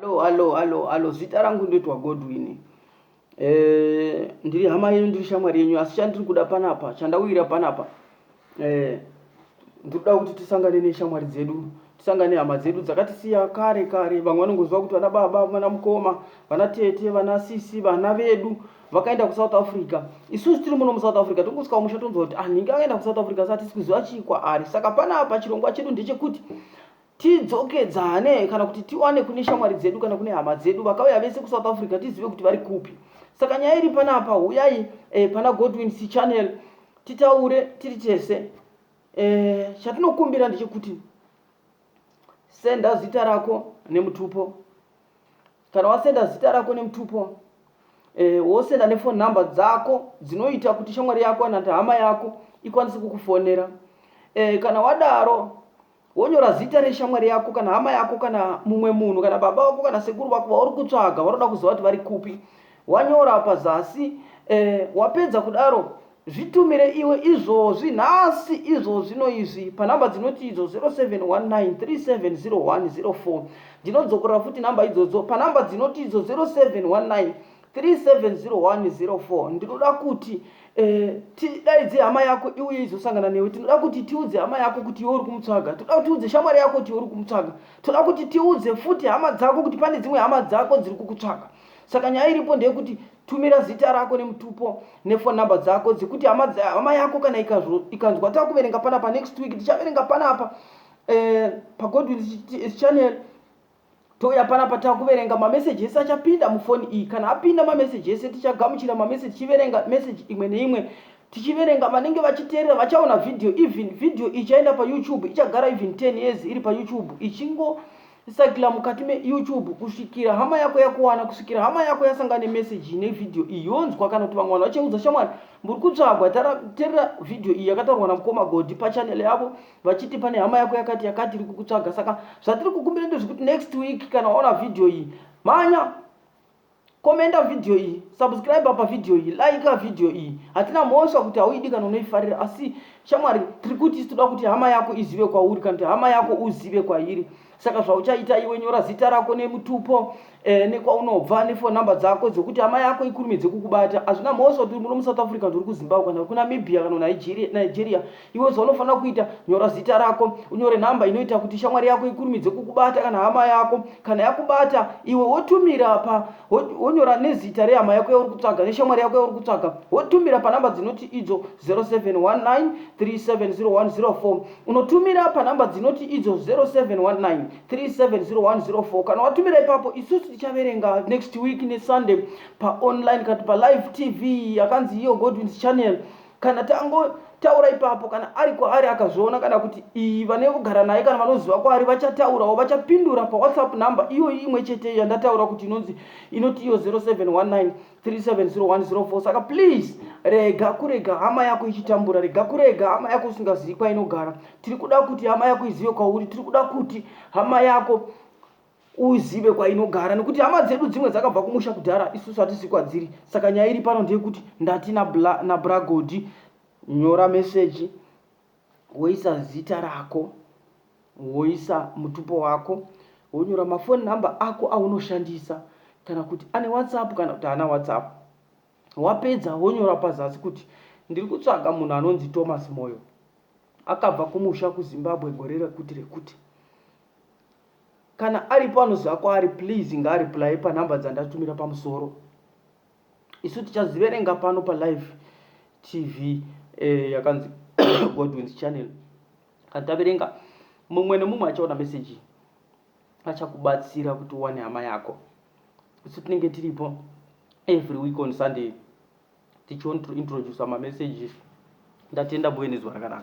Alo, zita rangu ndoitwa Godwin. Ndiri hama yenyu, ndiri shamwari yenyu, asi chandiri kuda panapa, chandawira panapa. Ndikuda kuti tisangane neshamwari dzedu, tisangane hama dzedu dzakatisiya kare. Vamwe vanongozwa kuti vana baba, vana mukoma, vana tete, vana sisi, vana vedu vakaenda kuSouth Africa. Isusu tiri muno muSouth Africa tongosvika musha tonzwa kuti ninge akaenda kuSouth Africa saka tisi kuziva chikwa ari. Saka panapa chirongwa chedu ndechekuti tidzokedzane kana kuti tiwane kune shamwari dzedu kana kune hama dzedu vakauya vese kuSouth Africa tizive kuti vari kupi. Saka nyaya iri panapa, uyai pana Godwin's channel titaure tiri tese. Chatinokumbira ndechekuti senda zita rako nemutupo. Kana wasenda zita rako nemutupo, wosenda nefone number dzako dzinoita kuti shamwari yako kana hama yako ikwanise kukufonera. Kana wadaro wonyora zita reshamwari yako kana hama yako kana mumwe munhu kana baba wako kana sekuru vako vauri kutsvaga varoda kuziva kuti vari kupi, wanyora pazasi. Wapedza kudaro zvitumire iwe izvozvi nhasi izvozvi noizvi panhamba dzinoti idzo 0719370104. Ndinodzokorera futi namba idzodzo panhamba dzinoti idzo 0719370104. ndinoda kuti tidaidze hama yako iuye izosangana newe. Tinoda kuti tiudze hama yako kuti iwe uri kumutsvaga. Toda kuti tiudze shamwari yako kuti iwe uri kumutsvaga. Toda kuti tiudze futi hama dzako kuti pane dzimwe hama dzako dziri kukutsvaga. Saka nyaya iripo ndeyekuti tumira zita rako nemutupo nefone number dzako dzekuti hama yako kana ikanzwa takuverenga panapa next week tichaverenga panapa paGodwin's channel. Touya panapa takuverenga mameseji ese achapinda mufoni iyi. Kana apinda mameseji ese tichagamuchira mameseji tichiverenga meseji imwe neimwe. Tichiverenga vanenge vachiteerera vachaona video. Even video ichaenda paYouTube ichagara even 10 years iri paYouTube ichingosaikila mukati meYouTube kusvikira hama yako yakuwana, kusvikira hama yako yasangana nemeseji nevideo iyi yonzwa. Kana kuti vamwe vanhu vachiudza shamwari muri kutsvagwa, teerera video iyi yakataurwa naMukoma God pachannel yavo vachiti pane hama yako yakati iri kukutsvaga. Saka zvatiri kukumbira ndezvekuti next week kana waona video iyi, manya komenda video iyi, subscribe pavideo iyi, like video iyi. Hatina mhosva kuti hauidi kana unoifarira, asi shamwari tiri kuti toda kuti hama yako izive kwauri kana kuti hama yako uzive kwairi. Saka zvauchaita iwe, nyora zita rako nemutupo nekwaunobva nefone number dzako dzekuti hama yako ikurumidze kukubata. Hazvina mhosva kuti muri muSouth Africa nduri kuZimbabwe kana kuNamibia kana Nigeria. Iwe zvaunofanira kuita, nyora zita rako, unyore namba inoita kuti shamwari yako ikurumidze kukubata kana hama yako. Kana yakubata iwe wotumira wonyora nezita rehama yako yauri kutsvaga neshamwari yako yauri kutsvaga, wotumira panhamba dzinoti idzo 0719370104. Unotumira panhamba dzinoti idzo 0719370104. Kana watumira ipapo isusu tichaverenga next week neSunday paonline kana palive TV yakanzi iyo Godwin's channel. Kana tangotaura ipapo, kana ari kwaari akazviona kana kuti vane kugara naye kana vanoziva kwaari vachataurawo, vachapindura paWhatsApp number iyo imwe chete yandataura kuti inoti iyo 0719370104. Saka please kurega hama yako ichitambura, rega kurega hama yako usingazivi kwainogara. Tiri kuda kuti hama yako izive kwauri, tiri kuda kuti hama yako uzive kwainogara, nekuti hama dzedu dzimwe dzakabva kumusha kudhara isusu hatisi kwadziri. Saka nyaya iri pano ndeyekuti ndati naBragodi, nyora meseji, woisa zita rako, woisa mutupo wako, wonyora mafoni namba ako aunoshandisa, kana kuti ane WhatsApp kana kuti haana WhatsApp. Wapedza wonyora pazasi kuti ndiri kutsvaga munhu anonzi Thomas Moyo, akabva kumusha kuZimbabwe gore rekuti. Kana aripo anoziva kwaari, please ngaareply panhamba dzandatumira pamusoro. Isu tichaziverenga pano palive TV yakanzi Godwin's channel. Kana taverenga, mumwe nemumwe achaona meseji achakubatsira kuti uwane hama yako. Isu tinenge tiripo every week on Sunday tichiintroduce ma messages. Ndatenda mbuye nezwa rakanaka.